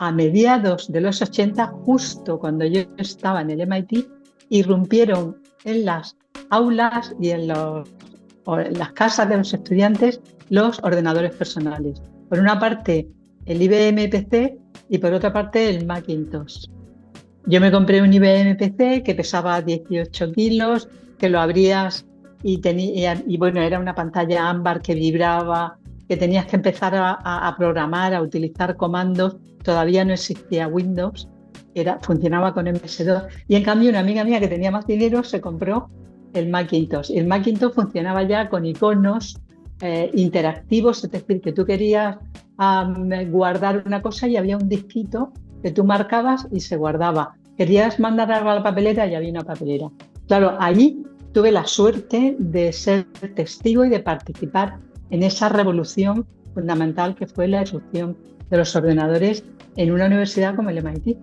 a mediados de los 80, justo cuando yo estaba en el MIT, irrumpieron en las aulas y en las casas de los estudiantes los ordenadores personales. Por una parte, el IBM PC y por otra parte, el Macintosh. Yo me compré un IBM PC que pesaba 18 kilos, que lo abrías y bueno, era una pantalla ámbar que vibraba, que tenías que empezar a programar, a utilizar comandos. Todavía no existía Windows, funcionaba con MS-2. Y en cambio, una amiga mía que tenía más dinero se compró el Macintosh. Y el Macintosh funcionaba ya con iconos interactivos, es decir, que tú querías guardar una cosa y había un disquito que tú marcabas y se guardaba. Querías mandar algo a la papelera y había una papelera. Claro, allí tuve la suerte de ser testigo y de participar en esa revolución fundamental que fue la irrupción de los ordenadores en una universidad como el MIT.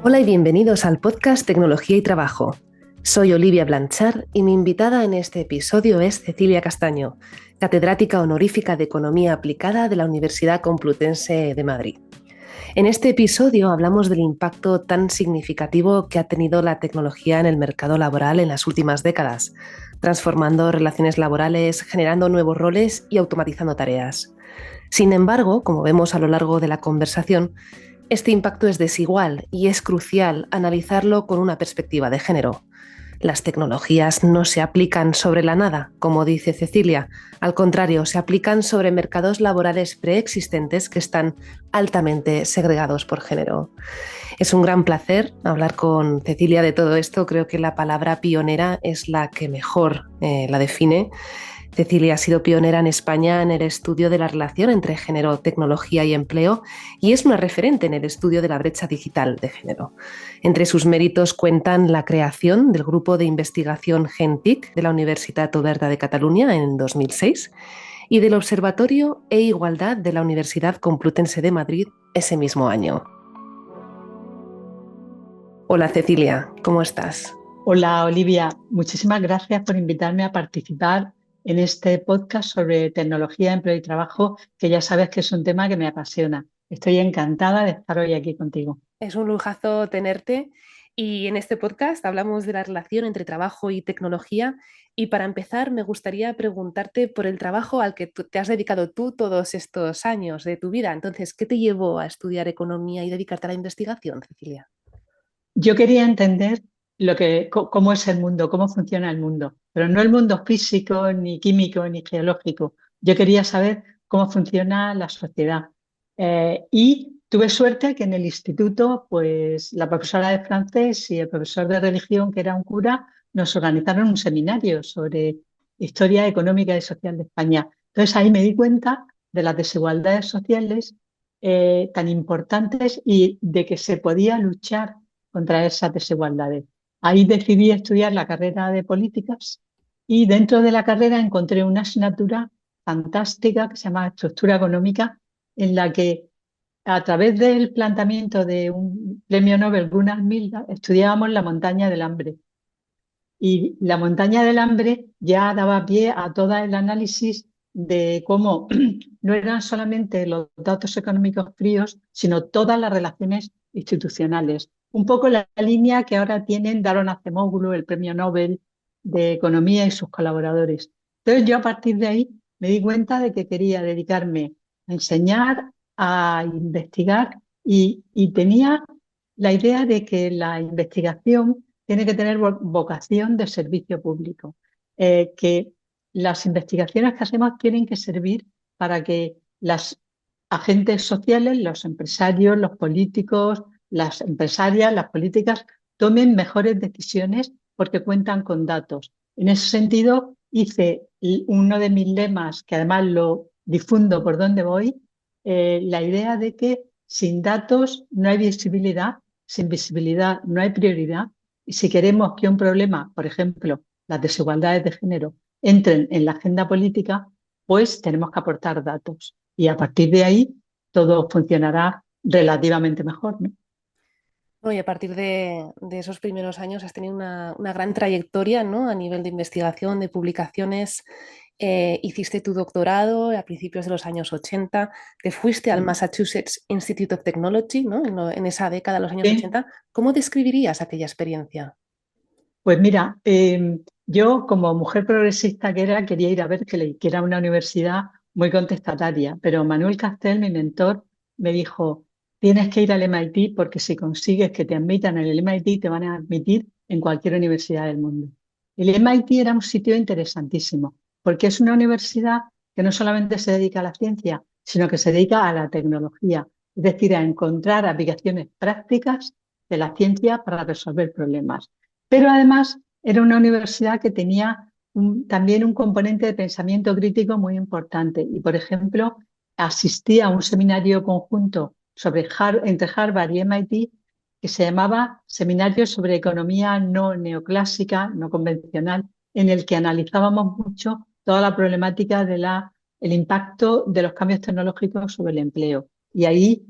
Hola y bienvenidos al podcast Tecnología y Trabajo. Soy Olivia Blanchard y mi invitada en este episodio es Cecilia Castaño, catedrática honorífica de Economía Aplicada de la Universidad Complutense de Madrid. En este episodio hablamos del impacto tan significativo que ha tenido la tecnología en el mercado laboral en las últimas décadas, transformando relaciones laborales, generando nuevos roles y automatizando tareas. Sin embargo, como vemos a lo largo de la conversación, este impacto es desigual y es crucial analizarlo con una perspectiva de género. Las tecnologías no se aplican sobre la nada, como dice Cecilia. Al contrario, se aplican sobre mercados laborales preexistentes que están altamente segregados por género. Es un gran placer hablar con Cecilia de todo esto. Creo que la palabra pionera es la que mejor la define. Cecilia ha sido pionera en España en el estudio de la relación entre género, tecnología y empleo y es una referente en el estudio de la brecha digital de género. Entre sus méritos cuentan la creación del grupo de investigación GenTIC de la Universitat Oberta de Cataluña en 2006 y del Observatorio e-Igualdad de la Universidad Complutense de Madrid ese mismo año. Hola Cecilia, ¿cómo estás? Hola Olivia, muchísimas gracias por invitarme a participar en este podcast sobre tecnología, empleo y trabajo, que ya sabes que es un tema que me apasiona. Estoy encantada de estar hoy aquí contigo. Es un lujazo tenerte y en este podcast hablamos de la relación entre trabajo y tecnología y para empezar me gustaría preguntarte por el trabajo al que te has dedicado tú todos estos años de tu vida. Entonces, ¿qué te llevó a estudiar economía y dedicarte a la investigación, Cecilia? Yo quería entender cómo es el mundo, cómo funciona el mundo, pero no el mundo físico, ni químico, ni geológico. Yo quería saber cómo funciona la sociedad. Y tuve suerte que en el instituto, pues la profesora de francés y el profesor de religión, que era un cura, nos organizaron un seminario sobre historia económica y social de España. Entonces ahí me di cuenta de las desigualdades sociales tan importantes y de que se podía luchar contra esas desigualdades. Ahí decidí estudiar la carrera de políticas y dentro de la carrera encontré una asignatura fantástica que se llama Estructura Económica, en la que a través del planteamiento de un premio Nobel, Gunnar Myrdal, estudiábamos la montaña del hambre. Y la montaña del hambre ya daba pie a todo el análisis de cómo no eran solamente los datos económicos fríos, sino todas las relaciones institucionales. Un poco la línea que ahora tienen Daron Acemoglu, el premio Nobel de Economía y sus colaboradores. Entonces yo a partir de ahí me di cuenta de que quería dedicarme a enseñar, a investigar y tenía la idea de que la investigación tiene que tener vocación de servicio público, que las investigaciones que hacemos tienen que servir para que las agentes sociales, los empresarios, los políticos, las empresarias, las políticas, tomen mejores decisiones porque cuentan con datos. En ese sentido, hice uno de mis lemas, que además lo difundo por donde voy, la idea de que sin datos no hay visibilidad, sin visibilidad no hay prioridad, y si queremos que un problema, por ejemplo, las desigualdades de género, entren en la agenda política, pues tenemos que aportar datos. Y a partir de ahí todo funcionará relativamente mejor, ¿no? No, y a partir de esos primeros años has tenido una gran trayectoria, ¿no? A nivel de investigación, de publicaciones. hiciste tu doctorado a principios de los años 80, te fuiste al Massachusetts Institute of Technology, ¿no? En esa década de los años Sí. 80. ¿Cómo describirías aquella experiencia? Pues mira, yo como mujer progresista que era, quería ir a Berkeley, que era una universidad muy contestataria, pero Manuel Castel, mi mentor, me dijo, tienes que ir al MIT porque si consigues que te admitan en el MIT, te van a admitir en cualquier universidad del mundo. El MIT era un sitio interesantísimo, porque es una universidad que no solamente se dedica a la ciencia, sino que se dedica a la tecnología, es decir, a encontrar aplicaciones prácticas de la ciencia para resolver problemas. Pero además era una universidad que tenía también un componente de pensamiento crítico muy importante. Y, por ejemplo, asistí a un seminario conjunto entre Harvard y MIT que se llamaba Seminario sobre Economía no neoclásica, no convencional, en el que analizábamos mucho toda la problemática el impacto de los cambios tecnológicos sobre el empleo. Y ahí,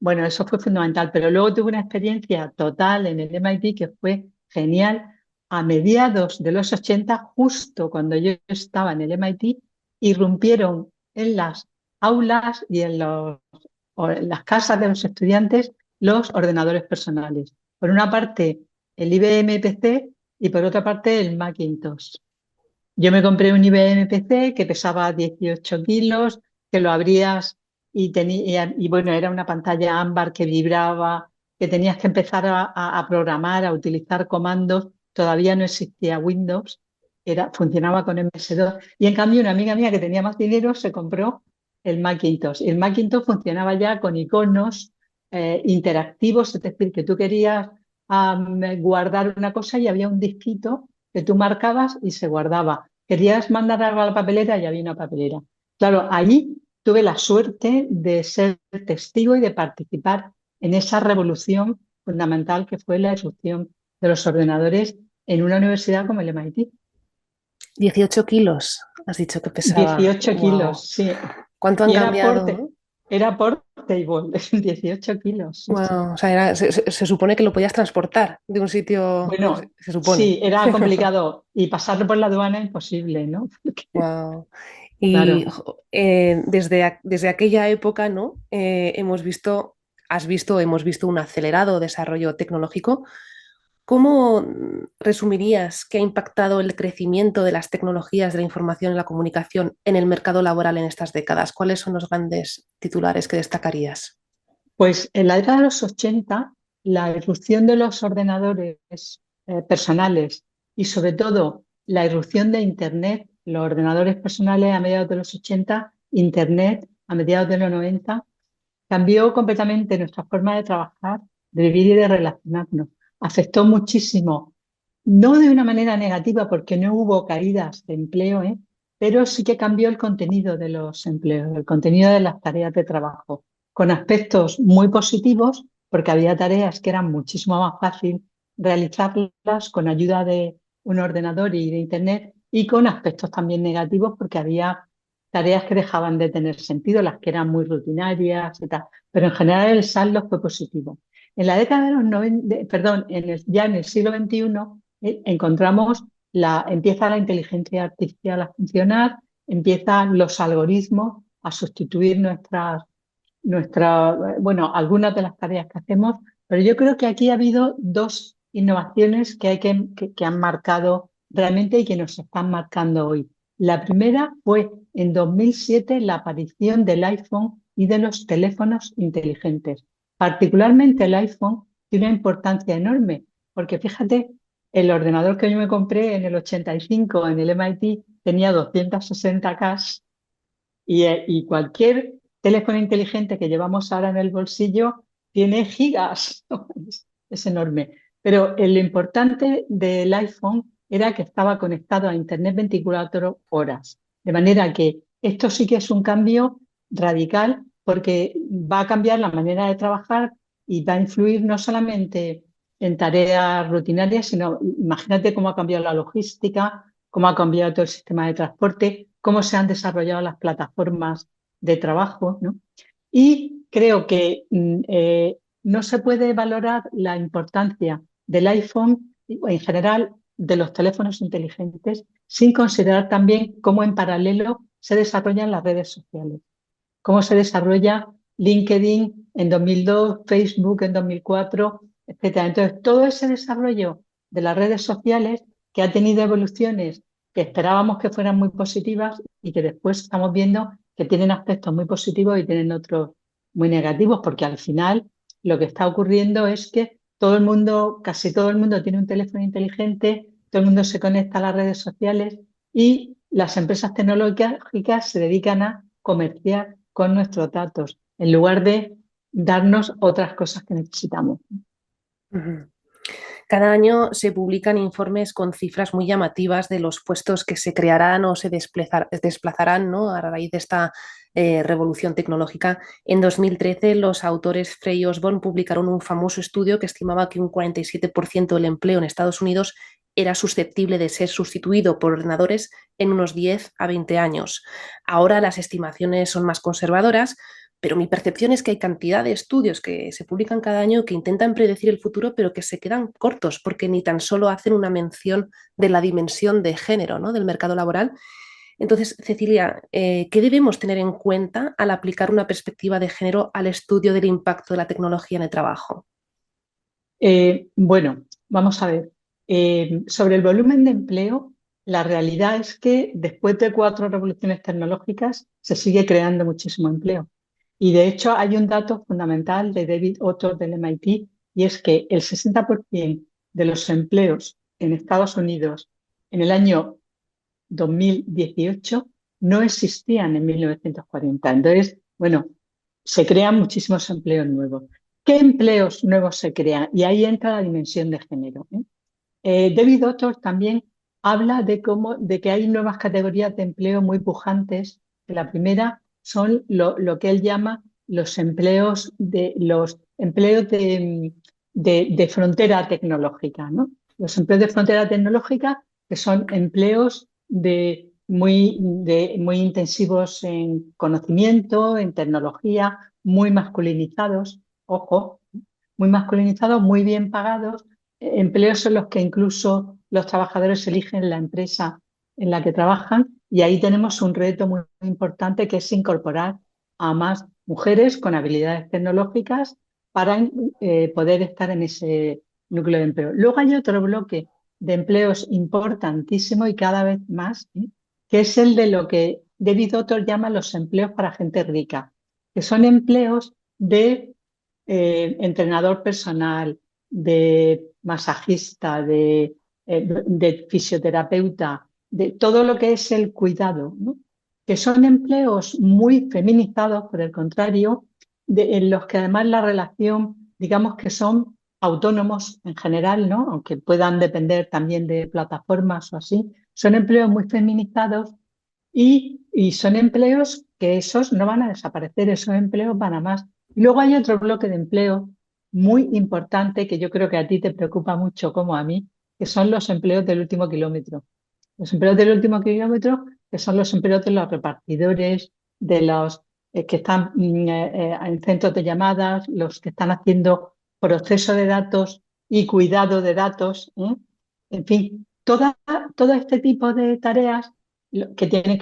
bueno, eso fue fundamental. Pero luego tuve una experiencia total en el MIT que fue genial. A mediados de los 80, justo cuando yo estaba en el MIT, irrumpieron en las aulas y o en las casas de los estudiantes los ordenadores personales. Por una parte, el IBM PC y por otra parte, el Macintosh. Yo me compré un IBM PC que pesaba 18 kilos, que lo abrías y bueno, era una pantalla ámbar que vibraba, que tenías que empezar a programar, a utilizar comandos. Todavía no existía Windows, funcionaba con MS-2. Y en cambio, una amiga mía que tenía más dinero se compró el Macintosh. Y el Macintosh funcionaba ya con iconos interactivos, es decir, que tú querías guardar una cosa y había un disquito que tú marcabas y se guardaba. Querías mandar algo a la papelera y había una papelera. Claro, allí tuve la suerte de ser testigo y de participar en esa revolución fundamental que fue la irrupción de los ordenadores en una universidad como el MIT. 18 kilos, has dicho que pesaba. 18 Wow. kilos, sí. ¿Cuánto han Y cambiado, no? era portable, 18 kilos, sí, sí. Wow. O sea, se supone que lo podías transportar de un sitio, bueno, Bueno, se supone. sí, era complicado y pasarlo por la aduana imposible, ¿no? Wow. Y Claro. desde aquella época, ¿no? Hemos visto, has visto, hemos visto un acelerado desarrollo tecnológico. ¿Cómo resumirías qué ha impactado el crecimiento de las tecnologías de la información y la comunicación en el mercado laboral en estas décadas? ¿Cuáles son los grandes titulares que destacarías? Pues en la década de los 80, la irrupción de los ordenadores personales y sobre todo la irrupción de Internet, los ordenadores personales a mediados de los 80, Internet a mediados de los 90, cambió completamente nuestra forma de trabajar, de vivir y de relacionarnos. Afectó muchísimo, no de una manera negativa porque no hubo caídas de empleo, pero sí que cambió el contenido de los empleos, el contenido de las tareas de trabajo, con aspectos muy positivos porque había tareas que eran muchísimo más fácil realizarlas con ayuda de un ordenador y de Internet y con aspectos también negativos porque había tareas que dejaban de tener sentido, las que eran muy rutinarias y tal. Pero en general el saldo fue positivo. En la década de los 90, perdón, ya en el siglo XXI, encontramos empieza la inteligencia artificial a funcionar, empiezan los algoritmos a sustituir bueno, algunas de las tareas que hacemos, pero yo creo que aquí ha habido dos innovaciones que han marcado realmente y que nos están marcando hoy. La primera fue en 2007 la aparición del iPhone y de los teléfonos inteligentes. Particularmente el iPhone tiene una importancia enorme, porque fíjate, el ordenador que yo me compré en el 85 en el MIT tenía 260K y cualquier teléfono inteligente que llevamos ahora en el bolsillo tiene gigas. Es enorme. Pero lo importante del iPhone era que estaba conectado a Internet 24 horas. De manera que esto sí que es un cambio radical porque va a cambiar la manera de trabajar y va a influir no solamente en tareas rutinarias, sino imagínate cómo ha cambiado la logística, cómo ha cambiado todo el sistema de transporte, cómo se han desarrollado las plataformas de trabajo, ¿no? Y creo que no se puede valorar la importancia del iPhone en general de los teléfonos inteligentes sin considerar también cómo en paralelo se desarrollan las redes sociales, cómo se desarrolla LinkedIn en 2002, Facebook en 2004, etcétera. Entonces, todo ese desarrollo de las redes sociales que ha tenido evoluciones que esperábamos que fueran muy positivas y que después estamos viendo que tienen aspectos muy positivos y tienen otros muy negativos, porque al final lo que está ocurriendo es que todo el mundo, casi todo el mundo tiene un teléfono inteligente, todo el mundo se conecta a las redes sociales y las empresas tecnológicas se dedican a comerciar con nuestros datos en lugar de darnos otras cosas que necesitamos. Ujú. Cada año se publican informes con cifras muy llamativas de los puestos que se crearán o se desplazarán, ¿no?, a raíz de esta revolución tecnológica. En 2013, los autores Frey y Osborne publicaron un famoso estudio que estimaba que un 47% del empleo en Estados Unidos era susceptible de ser sustituido por ordenadores en unos 10 a 20 años. Ahora las estimaciones son más conservadoras, pero mi percepción es que hay cantidad de estudios que se publican cada año que intentan predecir el futuro, pero que se quedan cortos porque ni tan solo hacen una mención de la dimensión de género, ¿no?, del mercado laboral. Entonces, Cecilia, ¿qué debemos tener en cuenta al aplicar una perspectiva de género al estudio del impacto de la tecnología en el trabajo? Bueno, vamos a ver. Sobre el volumen de empleo, la realidad es que después de 4 revoluciones tecnológicas se sigue creando muchísimo empleo. Y de hecho hay un dato fundamental de David Otto del MIT y es que el 60% de los empleos en Estados Unidos en el año 2018 no existían en 1940. Entonces, bueno, se crean muchísimos empleos nuevos. ¿Qué empleos nuevos se crean? Y ahí entra la dimensión de género, ¿eh? David Otto también habla de que hay nuevas categorías de empleo muy pujantes. La primera son lo que él llama los empleos de frontera tecnológica, ¿no? Los empleos de frontera tecnológica que son empleos muy intensivos en conocimiento, en tecnología, muy masculinizados, ojo, muy masculinizados, muy bien pagados, empleos en los que incluso los trabajadores eligen la empresa en la que trabajan y ahí tenemos un reto muy importante que es incorporar a más mujeres con habilidades tecnológicas para poder estar en ese núcleo de empleo. Luego hay otro bloque de empleos importantísimo y cada vez más, que es el de lo que David Otto llama los empleos para gente rica, que son empleos de entrenador personal, de masajista, de fisioterapeuta, de todo lo que es el cuidado, ¿no? Que son empleos muy feminizados, por el contrario, en los que además la relación, digamos que son autónomos en general, ¿no?, aunque puedan depender también de plataformas o así, son empleos muy feminizados y son empleos que esos no van a desaparecer, esos empleos van a más. Y luego hay otro bloque de empleo muy importante que yo creo que a ti te preocupa mucho como a mí, que son los empleos del último kilómetro. Los empleos del último kilómetro, que son los empleos de los repartidores, de los que están en centros de llamadas, los que están haciendo proceso de datos y cuidado de datos, ¿eh? En fin, todo este tipo de tareas que tienen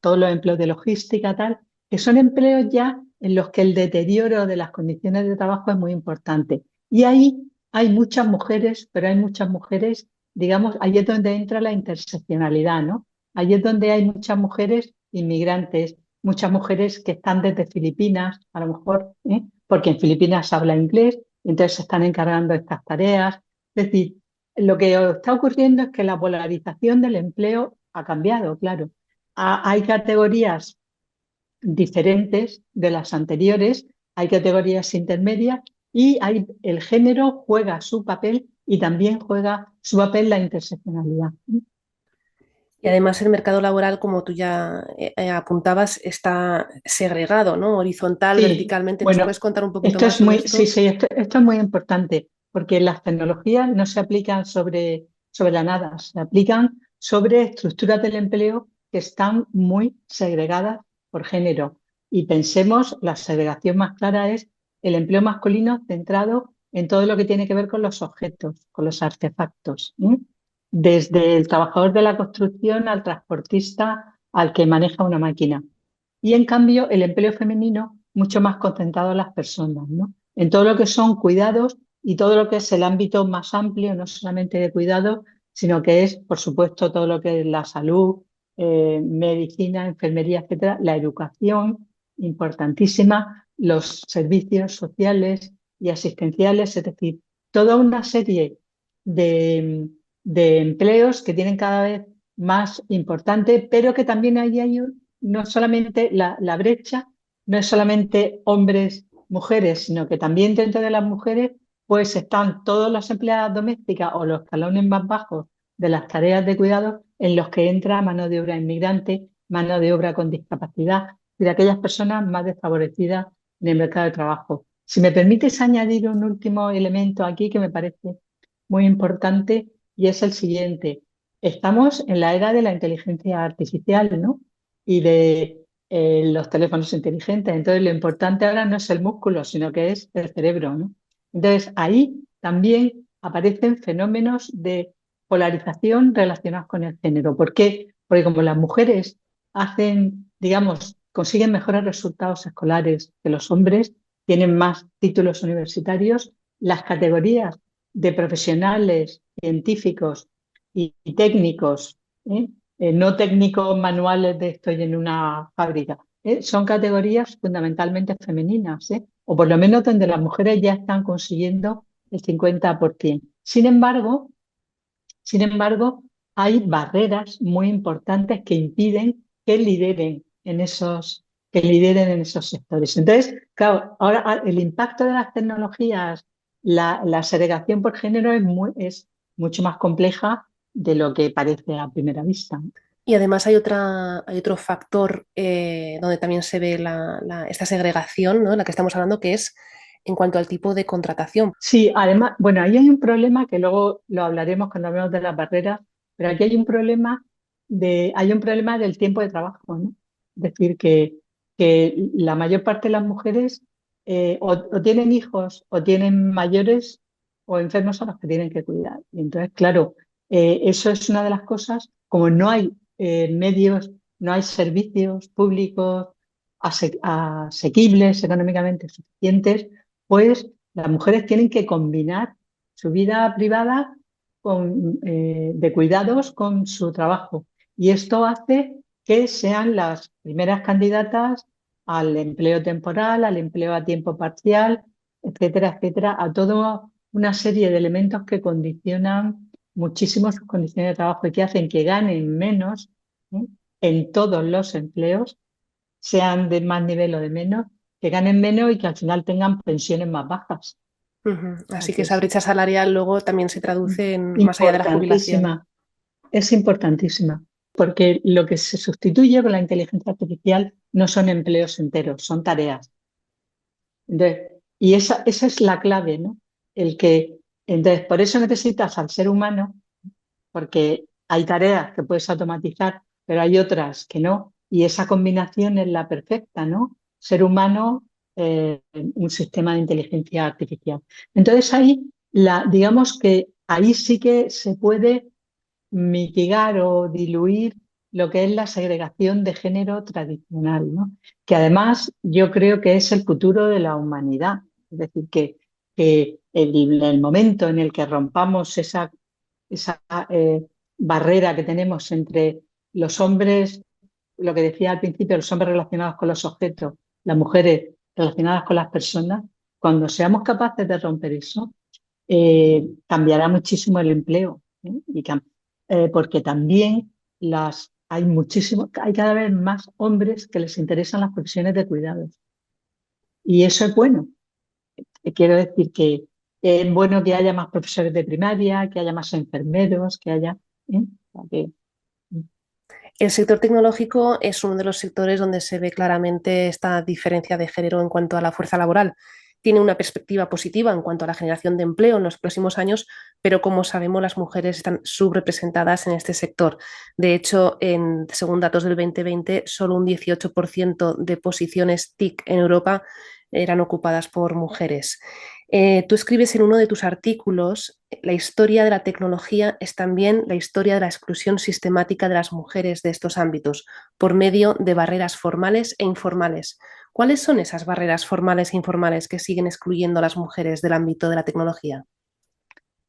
todos los empleos de logística, tal, que son empleos ya en los que el deterioro de las condiciones de trabajo es muy importante. Y ahí hay muchas mujeres, pero hay muchas mujeres, digamos, ahí es donde entra la interseccionalidad, ¿no? Ahí es donde hay muchas mujeres inmigrantes, muchas mujeres que están desde Filipinas, a lo mejor, porque en Filipinas se habla inglés, entonces se están encargando de estas tareas. Es decir, lo que está ocurriendo es que la polarización del empleo ha cambiado, claro. Hay categorías diferentes de las anteriores, hay categorías intermedias y el género juega su papel y también juega su papel la interseccionalidad. Y además el mercado laboral, como tú ya apuntabas, está segregado, ¿no?, horizontal, Sí, verticalmente. ¿Nos bueno, puedes contar un poquito esto más es sobre muy, sí, esto? sí, esto es muy importante porque las tecnologías no se aplican sobre la nada, se aplican sobre estructuras del empleo que están muy segregadas por género. Y pensemos, la segregación más clara es el empleo masculino centrado en todo lo que tiene que ver con los objetos, con los artefactos, ¿eh? desde el trabajador de la construcción al transportista, al que maneja una máquina. Y en cambio, el empleo femenino mucho más concentrado en las personas, ¿no? En todo lo que son cuidados y todo lo que es el ámbito más amplio, no solamente de cuidados, sino que es, por supuesto, todo lo que es la salud, medicina, enfermería, etcétera, la educación, importantísima, los servicios sociales y asistenciales, es decir, toda una serie de, de empleos que tienen cada vez más importante, pero que también ahí hay no solamente la brecha, no es solamente hombres, mujeres, sino que también dentro de las mujeres pues están todas las empleadas domésticas o los escalones más bajos de las tareas de cuidado en los que entra mano de obra inmigrante, mano de obra con discapacidad y de aquellas personas más desfavorecidas en el mercado de trabajo. Si me permites añadir un último elemento aquí que me parece muy importante y es el siguiente. Estamos en la era de la inteligencia artificial, ¿no? Y de los teléfonos inteligentes. Entonces, lo importante ahora no es el músculo, sino que es el cerebro, ¿no? Entonces, ahí también aparecen fenómenos de polarización relacionados con el género. ¿Por qué? Porque como las mujeres hacen, digamos, consiguen mejores resultados escolares que los hombres, tienen más títulos universitarios, las categorías de profesionales, científicos y técnicos, ¿eh? No técnicos manuales de estoy en una fábrica. Son categorías fundamentalmente femeninas, o por lo menos donde las mujeres ya están consiguiendo el 50%. Sin embargo, hay barreras muy importantes que impiden que lideren en esos sectores. Entonces, claro, ahora el impacto de las tecnologías, la segregación por género es mucho más compleja de lo que parece a primera vista. Y además hay otro factor donde también se ve esta segregación, ¿no? De la que estamos hablando, que es en cuanto al tipo de contratación. Sí, además, bueno, ahí hay un problema que luego lo hablaremos cuando hablemos de las barreras, pero aquí hay un problema del tiempo de trabajo, ¿no? Es decir, que la mayor parte de las mujeres o tienen hijos o tienen mayores o enfermos a los que tienen que cuidar. Y entonces, claro, eso es una de las cosas, como no hay medios, no hay servicios públicos asequibles económicamente suficientes, pues las mujeres tienen que combinar su vida privada de cuidados con su trabajo. Y esto hace que sean las primeras candidatas al empleo temporal, al empleo a tiempo parcial, etcétera, etcétera, a toda una serie de elementos que condicionan muchísimo sus condiciones de trabajo y que hacen que ganen menos, ¿eh? En todos los empleos, sean de más nivel o de menos, que ganen menos y que al final tengan pensiones más bajas. Ujú. O sea, Así que que esa es brecha salarial luego también se traduce en más allá de la jubilación. importantísima, es importantísima, porque lo que se sustituye con la inteligencia artificial no son empleos enteros, son tareas. Entonces, y esa es la clave, ¿no? Entonces, por eso necesitas al ser humano, porque hay tareas que puedes automatizar, pero hay otras que no, y esa combinación es la perfecta, ¿no? Ser humano, un sistema de inteligencia artificial. Entonces ahí, digamos que ahí sí que se puede mitigar o diluir lo que es la segregación de género tradicional, ¿no? Que además yo creo que es el futuro de la humanidad. Es decir, que el momento en el que rompamos esa barrera que tenemos entre los hombres, lo que decía al principio, los hombres relacionados con los objetos, las mujeres relacionadas con las personas, cuando seamos capaces de romper eso, cambiará muchísimo el empleo, ¿eh? Porque también hay cada vez más hombres que les interesan las profesiones de cuidados. Y eso es bueno. Quiero decir que es bueno que haya más profesores de primaria, que haya más enfermeros, que haya... ¿eh? O sea que, El sector tecnológico es uno de los sectores donde se ve claramente esta diferencia de género en cuanto a la fuerza laboral. Tiene una perspectiva positiva en cuanto a la generación de empleo en los próximos años, pero como sabemos, las mujeres están subrepresentadas en este sector. De hecho, según datos del 2020, solo un 18% de posiciones TIC en Europa eran ocupadas por mujeres. Tú escribes en uno de tus artículos, la historia de la tecnología es también la historia de la exclusión sistemática de las mujeres de estos ámbitos por medio de barreras formales e informales. ¿Cuáles son esas barreras formales e informales que siguen excluyendo a las mujeres del ámbito de la tecnología?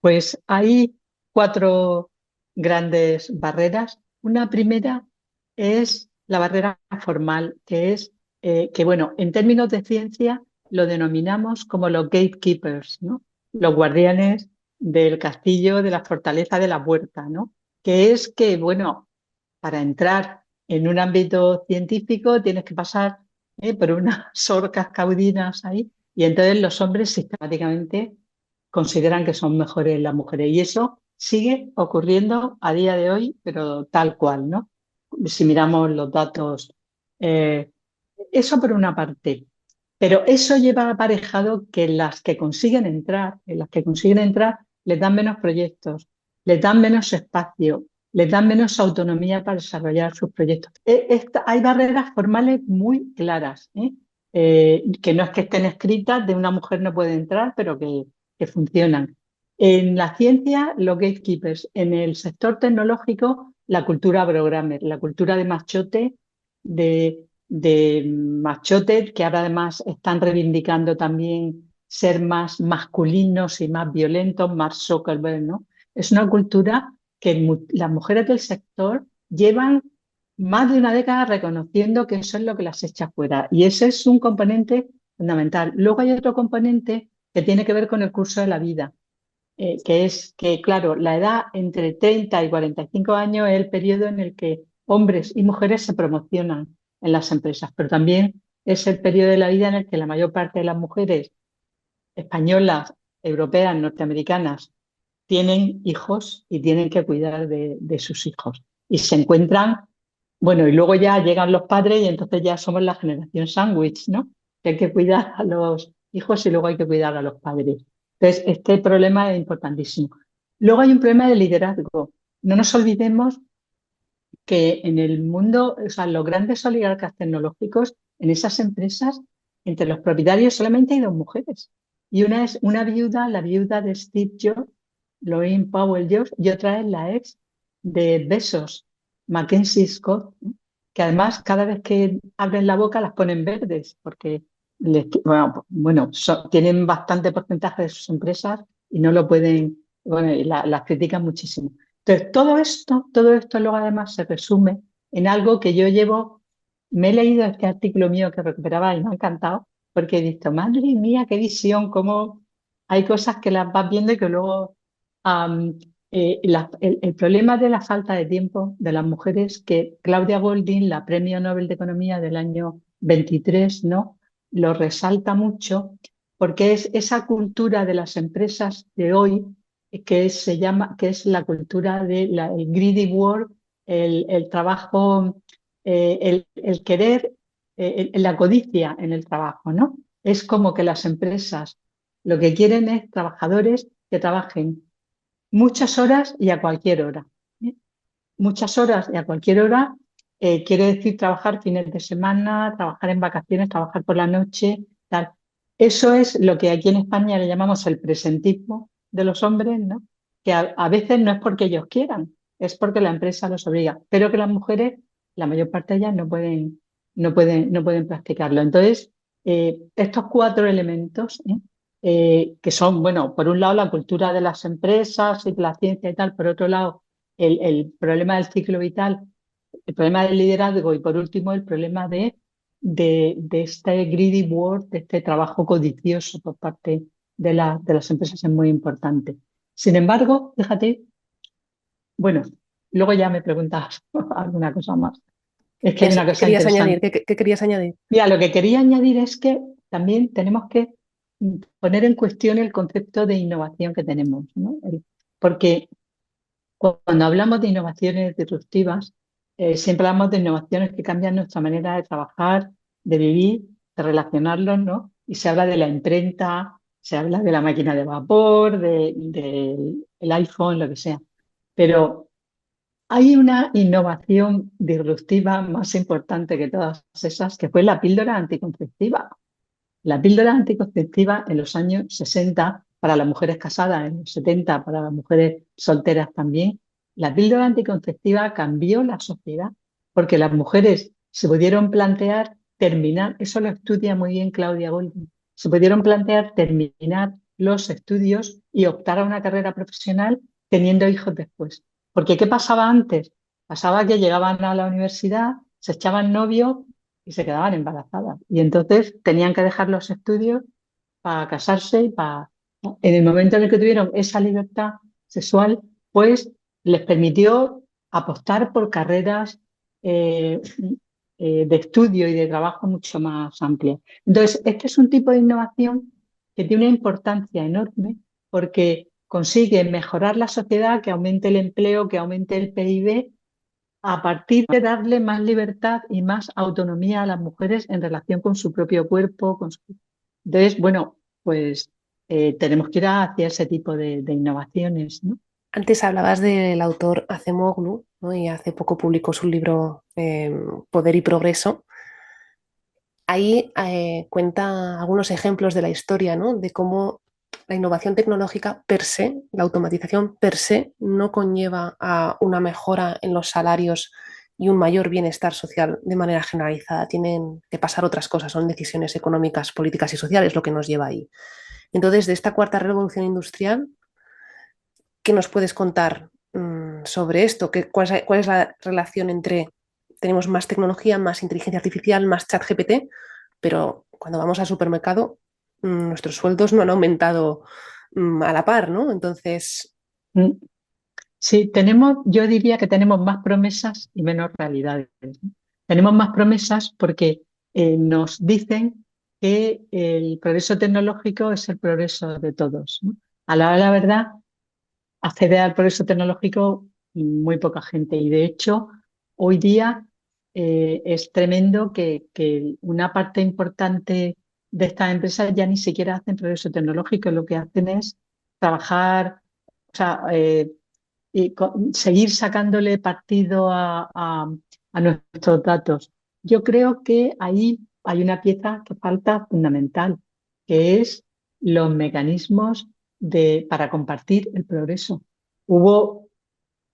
Pues hay cuatro grandes barreras. Una primera es la barrera formal, que es que, bueno, en términos de ciencia lo denominamos como los gatekeepers, ¿no? Los guardianes del castillo, de la fortaleza de la puerta, ¿no? Que es que, bueno, para entrar en un ámbito científico tienes que pasar por unas orcas caudinas ahí, y entonces los hombres sistemáticamente consideran que son mejores las mujeres. Y eso sigue ocurriendo a día de hoy, pero tal cual, ¿no? Si miramos los datos, eh, eso por una parte. Pero eso lleva aparejado que las que consiguen entrar, en las que consiguen entrar, les dan menos proyectos, les dan menos espacio, les dan menos autonomía para desarrollar sus proyectos. Hay barreras formales muy claras, ¿eh? Que no es que estén escritas, de una mujer no puede entrar, pero que funcionan. En la ciencia, los gatekeepers; en el sector tecnológico, la cultura programmer, la cultura de machote, de machotes que ahora además están reivindicando también ser más masculinos y más violentos, Mark Zuckerberg, ¿no? Es una cultura que las mujeres del sector llevan más de una década reconociendo que eso es lo que las echa fuera. Y ese es un componente fundamental. Luego hay otro componente que tiene que ver con el curso de la vida, que es que, claro, la edad entre 30 y 45 años es el periodo en el que hombres y mujeres se promocionan en las empresas, pero también es el periodo de la vida en el que la mayor parte de las mujeres españolas, europeas, norteamericanas, tienen hijos y tienen que cuidar de sus hijos. Y se encuentran, bueno, y luego ya llegan los padres y entonces ya somos la generación sándwich, ¿no? Que hay que cuidar a los hijos y luego hay que cuidar a los padres. Entonces, este problema es importantísimo. Luego hay un problema de liderazgo. No nos olvidemos que en el mundo, o sea, los grandes oligarcas tecnológicos, en esas empresas, entre los propietarios solamente hay dos mujeres. Y una es una viuda, la viuda de Steve Jobs, Laurene Powell Jobs, y otra es la ex de Bezos, Mackenzie Scott, ¿no? Que además cada vez que abren la boca las ponen verdes, porque bueno, tienen bastante porcentaje de sus empresas y no lo pueden, bueno, y las critican muchísimo. Entonces, todo esto luego además se resume en algo que yo llevo, me he leído este artículo mío que recuperaba y me ha encantado, porque he visto, madre mía, qué visión, cómo hay cosas que las vas viendo y que luego am, el problema de la falta de tiempo de las mujeres, que Claudia Goldin, la Premio Nobel de Economía del año 23, ¿no? Lo resalta mucho, porque es esa cultura de las empresas de hoy se llama, que es la cultura del greedy work, el trabajo, el querer, la codicia en el trabajo, ¿no? Es como que las empresas lo que quieren es trabajadores que trabajen muchas horas y a cualquier hora, ¿eh? Muchas horas y a cualquier hora quiere decir trabajar fines de semana, trabajar en vacaciones, trabajar por la noche, tal. Eso es lo que aquí en España le llamamos el presentismo de los hombres, ¿no? Que a veces no es porque ellos quieran, es porque la empresa los obliga, pero que las mujeres, la mayor parte de ellas no pueden practicarlo. Entonces, estos cuatro elementos, que son, bueno, por un lado la cultura de las empresas y de la ciencia y tal, por otro lado el problema del ciclo vital, el problema del liderazgo y por último el problema de este greedy work, de este trabajo codicioso por parte de las empresas es muy importante. Sin embargo, fíjate, bueno, luego ya me preguntas alguna cosa más. Es que hay Eso, una ¿qué cosa querías añadir? interesante. ¿Qué querías añadir? Mira, lo que quería añadir es que también tenemos que poner en cuestión el concepto de innovación que tenemos, ¿no? Porque cuando hablamos de innovaciones disruptivas, siempre hablamos de innovaciones que cambian nuestra manera de trabajar, de vivir, de relacionarnos, ¿no? Y se habla de la imprenta, se habla de la máquina de vapor, del iPhone, lo que sea. Pero hay una innovación disruptiva más importante que todas esas, que fue la píldora anticonceptiva. La píldora anticonceptiva en los años 60 para las mujeres casadas, en los 70 para las mujeres solteras también, la píldora anticonceptiva cambió la sociedad porque las mujeres se pudieron plantear terminar, eso lo estudia muy bien Claudia Goldin, se pudieron plantear terminar los estudios y optar a una carrera profesional teniendo hijos después. Porque ¿qué pasaba antes? Pasaba que llegaban a la universidad, se echaban novios y se quedaban embarazadas. Y entonces tenían que dejar los estudios para casarse y para... En el momento en el que tuvieron esa libertad sexual, pues les permitió apostar por carreras eh, de estudio y de trabajo mucho más amplias. Entonces, este es un tipo de innovación que tiene una importancia enorme porque consigue mejorar la sociedad, que aumente el empleo, que aumente el PIB, a partir de darle más libertad y más autonomía a las mujeres en relación con su propio cuerpo. Entonces, bueno, pues tenemos que ir hacia ese tipo de innovaciones, ¿no? Antes hablabas del autor Acemoglu, ¿no? Y hace poco publicó su libro Poder y Progreso. Ahí cuenta algunos ejemplos de la historia, ¿no? De cómo la innovación tecnológica per se, la automatización per se, no conlleva a una mejora en los salarios y un mayor bienestar social de manera generalizada. Tienen que pasar otras cosas, son decisiones económicas, políticas y sociales lo que nos lleva ahí. Entonces, de esta cuarta revolución industrial, ¿qué nos puedes contar sobre esto? ¿Cuál es la relación entre tenemos más tecnología, más inteligencia artificial, más chat GPT, pero cuando vamos al supermercado nuestros sueldos no han aumentado a la par, ¿no? Entonces, Mm. Sí, tenemos, yo diría que tenemos más promesas y menos realidades, ¿no? Tenemos más promesas porque nos dicen que el progreso tecnológico es el progreso de todos, ¿no? A la hora de la verdad, acceder al progreso tecnológico muy poca gente. Y de hecho, hoy día es tremendo que una parte importante de estas empresas ya ni siquiera hacen progreso tecnológico, lo que hacen es trabajar, o sea, y seguir sacándole partido a nuestros datos. Yo creo que ahí hay una pieza que falta fundamental, que es los mecanismos para compartir el progreso. Hubo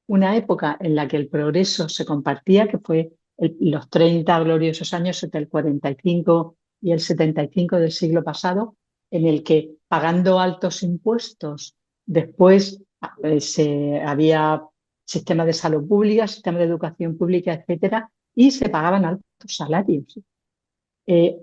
una época en la que el progreso se compartía, que fue los 30 gloriosos años entre el 45 y el 75 del siglo pasado, en el que pagando altos impuestos, después había sistemas de salud pública, sistemas de educación pública, etcétera, y se pagaban altos salarios.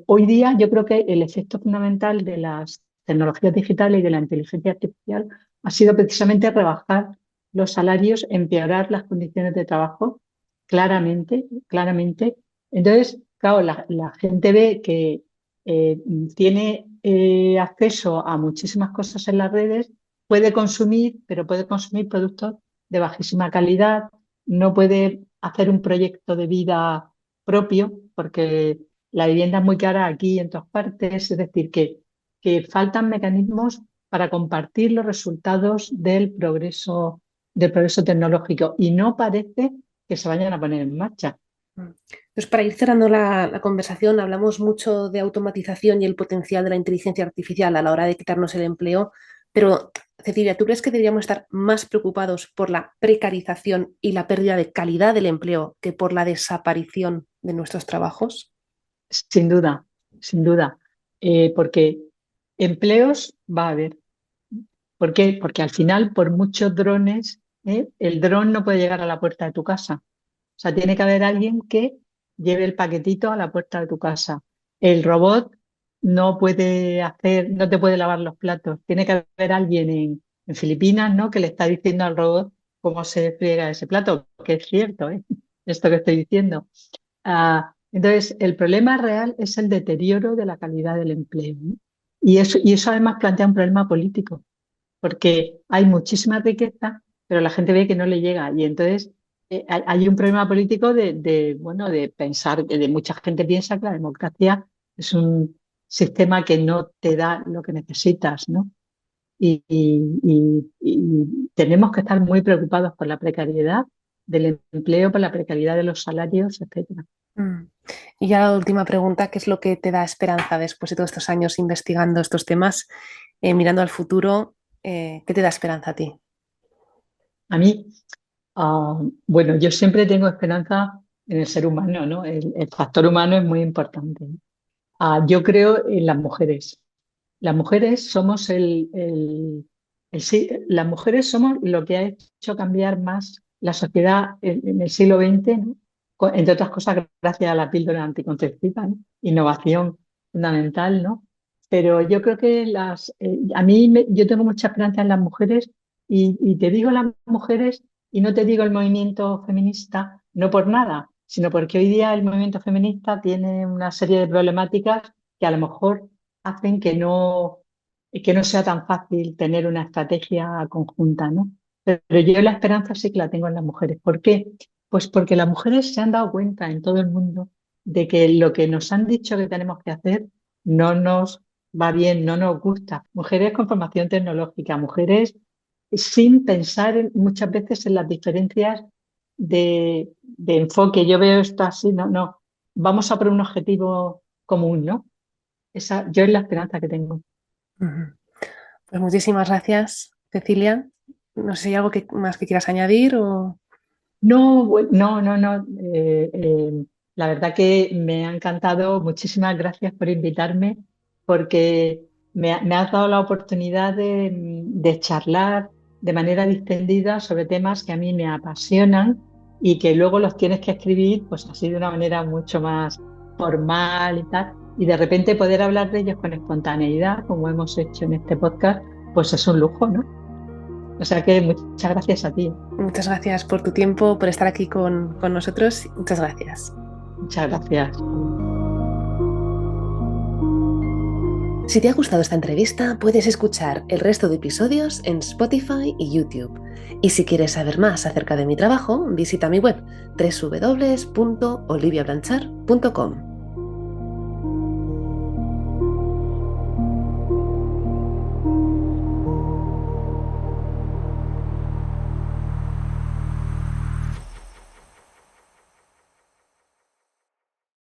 Hoy día yo creo que el efecto fundamental de las tecnologías digitales y de la inteligencia artificial ha sido precisamente rebajar los salarios, empeorar las condiciones de trabajo, claramente, claramente. Entonces, claro, la gente ve que eh, tiene acceso a muchísimas cosas en las redes, puede consumir, pero puede consumir productos de bajísima calidad, no puede hacer un proyecto de vida propio, porque la vivienda es muy cara aquí y en todas partes, es decir, que faltan mecanismos para compartir los resultados del progreso tecnológico y no parece que se vayan a poner en marcha. pues para ir cerrando la conversación, hablamos mucho de automatización y el potencial de la inteligencia artificial a la hora de quitarnos el empleo, pero Cecilia, ¿tú crees que deberíamos estar más preocupados por la precarización y la pérdida de calidad del empleo que por la desaparición de nuestros trabajos? Sin duda, sin duda. Porque empleos va a haber. ¿Por qué? Porque al final, por muchos drones, el dron no puede llegar a la puerta de tu casa. O sea, tiene que haber alguien que lleve el paquetito a la puerta de tu casa. El robot no te puede lavar los platos. Tiene que haber alguien en Filipinas, ¿no? Que le está diciendo al robot cómo se friega ese plato, que es cierto, ¿eh? Esto que estoy diciendo. Entonces, el problema real es el deterioro de la calidad del empleo, ¿no? Y eso además plantea un problema político, porque hay muchísima riqueza, pero la gente ve que no le llega. Y entonces hay un problema político bueno, de pensar, de mucha gente piensa que la democracia es un sistema que no te da lo que necesitas, ¿no? Y tenemos que estar muy preocupados por la precariedad del empleo, por la precariedad de los salarios, etcétera. Mm. Y ya la última pregunta, ¿qué es lo que te da esperanza después de todos estos años investigando estos temas, mirando al futuro, qué te da esperanza a ti? A mí, bueno, yo siempre tengo esperanza en el ser humano, ¿no? El factor humano es muy importante, ¿no? Yo creo en las mujeres. Las mujeres somos las mujeres somos lo que ha hecho cambiar más la sociedad en el siglo XX, ¿no? Entre otras cosas, gracias a la píldora anticonceptiva, ¿no? Innovación fundamental, ¿no? Pero yo creo que yo tengo mucha esperanza en las mujeres y te digo las mujeres y no te digo el movimiento feminista, no por nada, sino porque hoy día el movimiento feminista tiene una serie de problemáticas que a lo mejor hacen que no sea tan fácil tener una estrategia conjunta, ¿no? Pero yo la esperanza sí que la tengo en las mujeres. ¿Por qué? Pues porque las mujeres se han dado cuenta en todo el mundo de que lo que nos han dicho que tenemos que hacer no nos va bien, no nos gusta. Mujeres con formación tecnológica, mujeres sin pensar muchas veces en las diferencias de enfoque. Yo veo esto así, no, no. Vamos a por un objetivo común, ¿no? Yo es la esperanza que tengo. Ujú. Pues muchísimas gracias, Cecilia. No sé si hay algo más que quieras añadir o... No, no, no, no. La verdad que me ha encantado. Muchísimas gracias por invitarme, porque me has dado la oportunidad de charlar de manera distendida sobre temas que a mí me apasionan y que luego los tienes que escribir, pues así de una manera mucho más formal y tal. Y de repente poder hablar de ellos con espontaneidad, como hemos hecho en este podcast, pues es un lujo, ¿no? O sea que muchas gracias a ti. Muchas gracias por tu tiempo, por estar aquí con nosotros. Muchas gracias. Muchas gracias. Si te ha gustado esta entrevista, puedes escuchar el resto de episodios en Spotify y YouTube. Y si quieres saber más acerca de mi trabajo, visita mi web www.oliviablanchar.com.